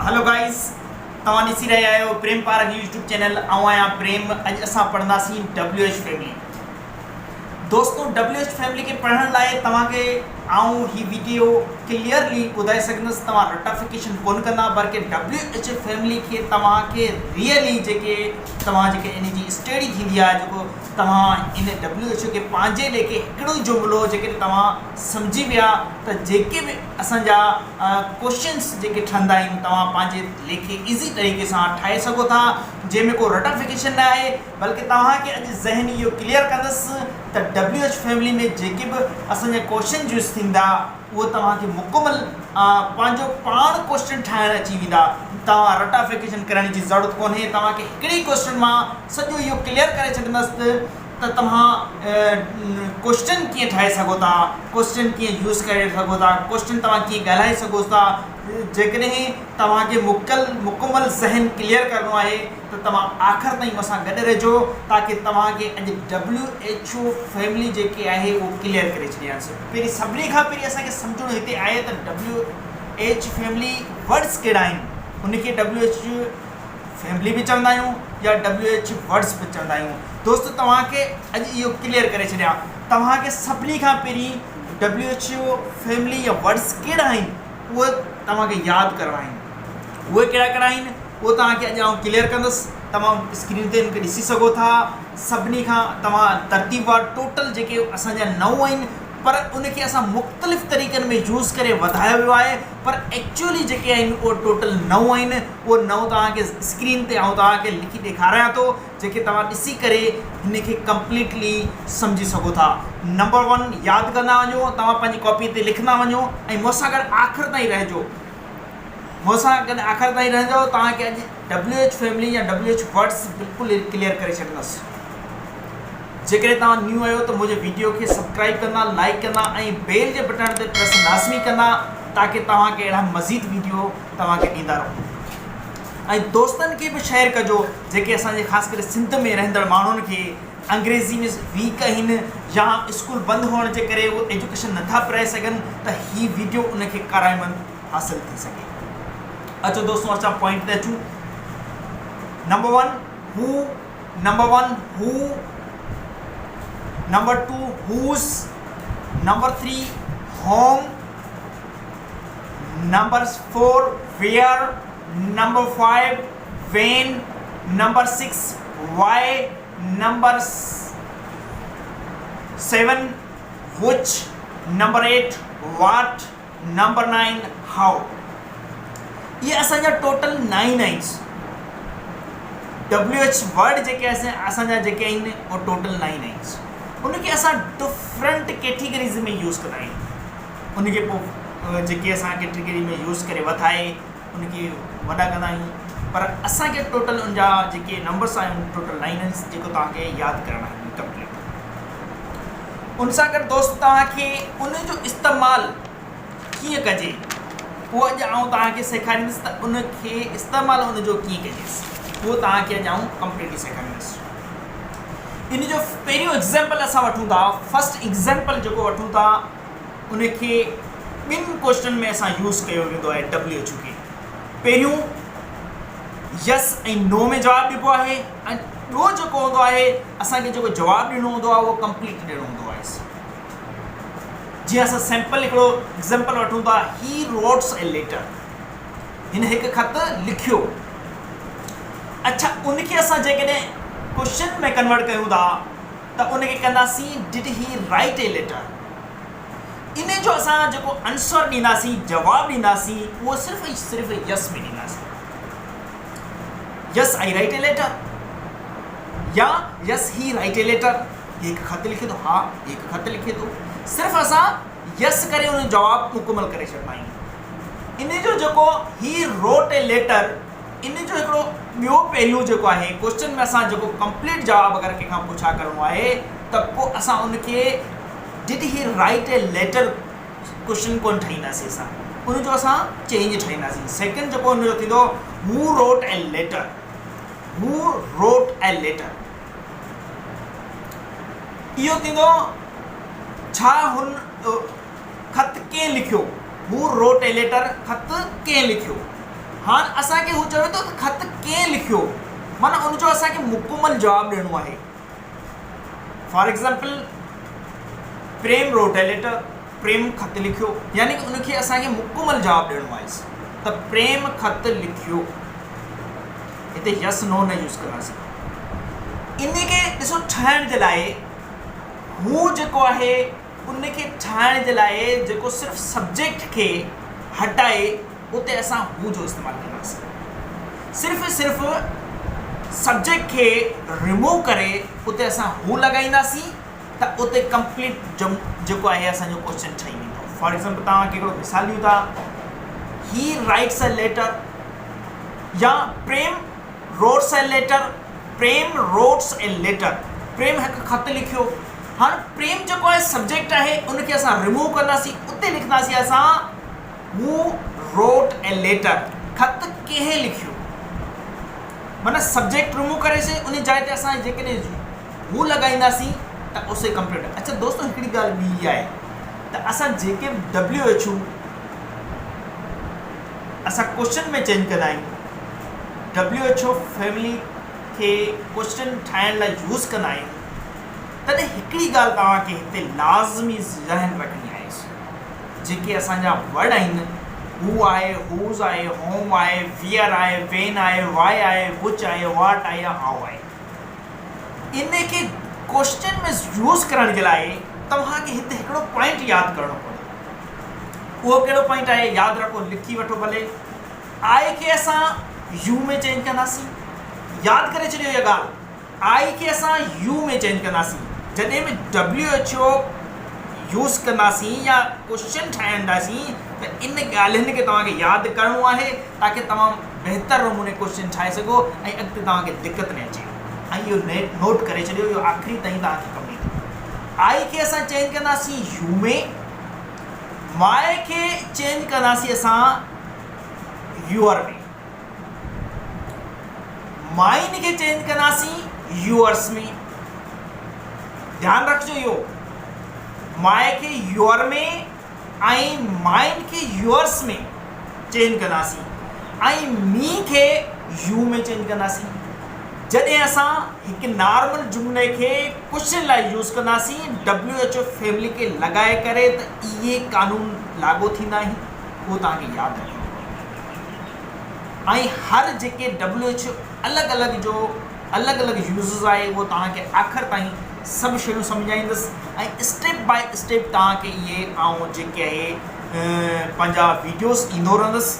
Hello guys, तव्हां ॾिसी रहिया आहियो प्रेम पारक यूट्यूब चैनल। आहियां प्रेम। अॼु असां पढ़ंदासीं WH फैमिली। दोस्तों, WH फैमिली के पढ़ण लाइ तव्हांखे आऊं ही वीडियो क्लियरली ॿुधाए सघंदुसि। तव्हां रटिफिकेशन कोन कंदा, बल्कि WH फैमिली खे तव्हांखे रियली जेके इन जी स्टडी थींदी आहे, जेको तव्हां इन WH खे पंहिंजे लेखे हिकिड़ो ई जुमिलो जेके तव्हां सम्झी विया त जेके बि असांजा क्वेश्चन्स जेके ठहंदा आहिनि तव्हां पंहिंजे लेखे ईज़ी तरीक़े सां ठाहे सघो था, जंहिंमें को रटिफिकेशन न आहे, बल्कि तव्हांखे अॼु ज़हन इहो क्लियर कंदुसि त WH फैमिली में जेके बि असांजा क्वेश्चन यूज़ थींदा उहो तव्हांखे मुकमल पंहिंजो पाण क्वेश्चन ठाहिण अची वेंदा। तव्हां रटिफिकेशन करण जी ज़रूरत कोन्हे। तव्हांखे हिकिड़ी क्वेश्चन मां सॼो इहो क्लियर करे छॾींदुसि त तव्हां क्वेश्चन कीअं ठाहे सघो था, क्वेश्चन कीअं यूज़ करे सघो था, क्वेश्चन तव्हां कीअं ॻाल्हाए सघो था। जेकॾहिं तव्हांखे मुकमल ज़हन क्लियर करिणो आहे त तव्हां आख़िर ताईं मूंसां गॾु रहिजो, ताकी तव्हांखे अॼु WHO फैमिली जेके आहे उहो क्लियर करे छॾियासीं। पहिरीं सभिनी खां पहिरीं असांखे सम्झणो हिते आहे त WH फैमिली वर्ड्स कहिड़ा आहिनि। उनखे WH फैमिली बि चवंदा आहियूं या WH वर्ड्स बि चवंदा आहियूं। दोस्त, तव्हांखे अॼु इहो क्लियर करे छॾिया। तव्हांखे सभिनी खां पहिरीं WHO फैमिली या वर्ड्स कहिड़ा आहिनि उहे तव्हांखे यादि करणा आहिनि। उहे कहिड़ा आहिनि उहो तव्हांखे अॼु आउं क्लियर कंदुसि। तव्हां स्क्रीन ते उनखे ॾिसी सघो था। सभिनी खां तव्हां तरतीबवार टोटल जेके असांजा 9 आहिनि, पर उनखे असां मुख़्तलिफ़ तरीक़नि में यूज़ करे वधायो वियो आहे, पर एक्चुअली जेके आहिनि उहे टोटल 9 आहिनि। उहे 9 तव्हांखे स्क्रीन ते आउं तव्हांखे लिखी ॾेखारियां थो, जेके तव्हां ॾिसी करे हिनखे कंप्लीटली सम्झी सघो था। नंबर 1 यादि कंदा वञो, तव्हां पंहिंजी कॉपी ते लिखंदा वञो ऐं मूंसां गॾु आख़िर ताईं रहिजो। मूंसां गॾु आख़िर ताईं रहिजो। तव्हांखे अॼु WH फैमिली या WH वर्ड्स बिल्कुलु क्लियर करे छॾींदुसि। जेकॾहिं तव्हां न्यू आहियो त मुंहिंजे वीडियो खे सब्सक्राइब कंदा, लाइक कंदा ऐं बेल जे बटन ते प्रेस लाज़मी कंदा, ताकी तव्हांखे अहिड़ा मज़ीद वीडियो तव्हांखे ॾींदा रहूं। ऐं दोस्तनि खे बि शेयर कजो, जेके असांजे ख़ासि करे सिंध में रहंदड़ माण्हुनि खे अंग्रेज़ी में वीक आहिनि या स्कूल बंदि हुअण जे करे उहे एजुकेशन नथा पढ़ाए सघनि, त ही वीडियो उनखे क़राइमंद हासिलु थी सघे। अचो दोस्तों, असां पॉइंट ते अचूं। नंबर 1 हू, नंबर 1 हू, number 2 whose, number 3 home, number 4 where, number 5 when, number 6 why, number 7 which, number 8 what, number 9 how। ये असांजा टोटल 9 आहिनि। WH वर्ड जेके असांजा जेके आहिनि उहे टोटल 9 आहिनि। उनखे असां डिफरेंट कैटेगरीज़ में यूज़ कंदा आहियूं। उनखे पोइ जेके असां कैटेगरी में यूज़ करे वधाए उनखे वॾा कंदा आहियूं, पर असांखे टोटल उनजा जेके नंबर्स आहिनि टोटल 9 आहिनि, जेको तव्हांखे यादि करणा आहिनि कंप्लीट। उन सां गॾु दोस्त तव्हांखे उनजो इस्तेमालु कीअं कजे उहो अॼु आउं तव्हांखे सेखारींदुसि, त उनखे इस्तेमालु उनजो कीअं कजेसि उहो तव्हांखे अॼु आउं कंप्लीटली सेखारींदुसि। इन जो पहिरियों एग्ज़ाम्पल असां वठूं था। फर्स्ट एग्ज़ाम्पल जेको वठूं था उनखे 2 क्वेश्चन में असां यूज़ कयो वेंदो आहे WH खे। पहिरियों यस ऐं नो में जवाबु ॾिबो आहे, ऐं ॿियो जेको हूंदो आहे असांखे जेको जवाबु ॾियणो हूंदो आहे उहो कंप्लीट ॾियणो हूंदो आहे। जीअं असां सैम्पल हिकिड़ो एग्ज़ाम्पल वठूं था। ही रोट्स ए लेटर, हिन हिकु ख़त लिखियो। अच्छा, उनखे असां जेकॾहिं क्वेश्चन में कन्वर्ट कयूं था त उनखे कंदासीं did he right a letter. इन जो असां जेको आंसर ॾींदासीं, जवाबु ॾींदासीं, उहो सिर्फ़ु यस में ॾींदासीं। Yes I right a letter या yes he right a letter. हिकु ख़त लिखे थो, हा हिकु ख़त लिखे थो। सिर्फ़ु असां यस करे उन जवाबु मुकमल करे छॾंदा आहियूं। इन जो जेको ही रोट ए लेटर, इन जो हिकिड़ो ॿियो पहलू जेको आहे, क्वेश्चन में असां जेको कंप्लीट जवाबु अगरि कंहिंखां पुछा करिणो आहे त पोइ असां उनखे did he right a letter question कोन ठाहींदासीं, असां उनजो असां चेंज ठाहींदासीं। सेकेंड जेको उनजो थींदो हू रोट ए लेटर, हू रोट ए लेटर। इहो थींदो छा हुन ख़त कंहिं लिखियो, हू रोट ए लेटर, ख़त कंहिं लिखियो। हाँ असांखे हू चवे थो त ख़त कंहिं लिखियो, माना उनजो असांखे मुकमल जवाबु ॾियणो आहे। For example Prem wrote a letter, प्रेम खत लिखियो, यानी कि उनखे असांखे मुकमल जवाबु ॾियणो आहे त प्रेम खत लिखियो। हिते यस नो न यूज़ कंदासीं। इनखे ॾिसो ठाहिण जे लाइ हू जेको आहे उनखे ठाहिण जे लाइ जेको सिर्फ़ु सब्जेक्ट खे हटाए उते असां हू जो इस्तेमालु कंदासीं। सिर्फ़ु सब्जेक्ट खे रिमूव करे उते असां हू लॻाईंदासीं त उते कंप्लीट जेको आहे असांजो क्वेश्चन ठही वेंदो। फॉर एग्ज़ाम्पल तव्हांखे हिकिड़ो मिसाल ॾियूं था, ही राइट्स अ लेटर या प्रेम रोट्स a letter, Prem रोट्स a letter, प्रेम हिकु ख़त लिखियो। हाणे प्रेम जेको आहे सब्जेक्ट आहे उनखे असां रिमूव कंदासीं, उते लिखंदासीं असां हू रोट ए लेटर, ख़त कंहिं लिखियो। माना सब्जेक्ट रिमूव करे से उन जाइ ते असां जेकॾहिं हू लॻाईंदासीं त उसे कंप्लीट। अच्छा दोस्तो हिकिड़ी ॻाल्हि ॿी आहे त असां जेके WHO असां क्वेश्चन में चेंज कंदा आहियूं, WHO फैमिली खे क्वेश्चन ठाहिण लाइ यूज़ कंदा आहियूं, तॾहिं हिकिड़ी ॻाल्हि तव्हांखे हिते लाज़मी ज़हन रखणी आहे। जेके असांजा वर्ड आहिनि हू आहे, हूज़ आहे, होम आहे, वियर आहे, वेन आहे, वाई आहे, विच आहे, वाट आहे या हाउ आहे, इनखे क्वेश्चन में यूज़ करण जे लाइ तव्हांखे हिते हिकिड़ो पॉइंट यादि करणो पवंदो। उहो कहिड़ो पॉइंट आहे यादि रखो, लिखी वठो भले। आई खे असां यू में चेंज कंदासीं, यादि करे छॾियो इहा ॻाल्हि। आई खे असां यू में चेंज कंदासीं। जॾहिं बि WHO यूज़ कंदासीं या क्वेश्चन ठाहींदासीं त इन ॻाल्हियुनि खे तव्हांखे यादि करिणो आहे ताकी तमामु बहितर नमूने क्वेश्चन ठाहे सघो ऐं अॻिते तव्हांखे दिक़त न अचे। ऐं इहो नोट करे छॾियो, इहो आख़िरी ताईं तव्हांखे कंप्लीट। आई खे असां चेंज कंदासीं यू में, माए खे चेंज कंदासीं असां यूअर में, माइन खे चेंज कंदासीं यूअर्स में। ध्यानु रखिजो इहो, माए खे यूअर में ऐं माइन खे यूअर्स में चेंज कंदासीं ऐं मी खे यू में चेंज कंदासीं। जॾहिं असां हिकु नॉर्मल जुमिले खे क्वेश्चन लाइ यूज़ कंदासीं WHO फैमिली खे लॻाए करे त इहे कानून लागू थींदा आहिनि, उहो तव्हांखे यादि रखिणो। ऐं हर जेके WHO अलॻि अलॻि यूज़िस आहे उहो तव्हांखे आख़िर ताईं सभु शयूं सम्झाईंदुसि ऐं स्टेप बाय स्टेप तव्हांखे इहे ऐं जेके आहे पंहिंजा वीडियोस ईंदो रहंदुसि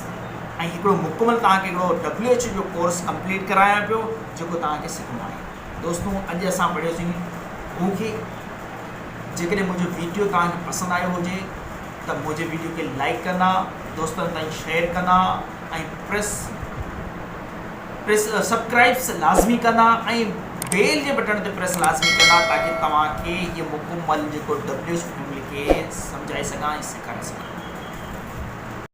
ऐं हिकिड़ो मुकमल तव्हांखे हिकिड़ो WHO जो कोर्स कंप्लीट करायां पियो जेको तव्हांखे सिखणो आहे। दोस्तों अॼु असां पढ़ियोसीं मूंखे, जेकॾहिं मुंहिंजो वीडियो तव्हांखे पसंदि आयो हुजे त मुंहिंजे वीडियो खे लाइक कंदा, दोस्तनि ताईं शेयर कंदा ऐं प्रेस सब्सक्राइब लाज़मी कंदा ऐं बेल जे बटन ते प्रेस लाज़मी कंदा ताकी तव्हांखे इहो मुकमल जेको WHO फैमिली खे सम्झाए सघां ऐं सेखारे सघां।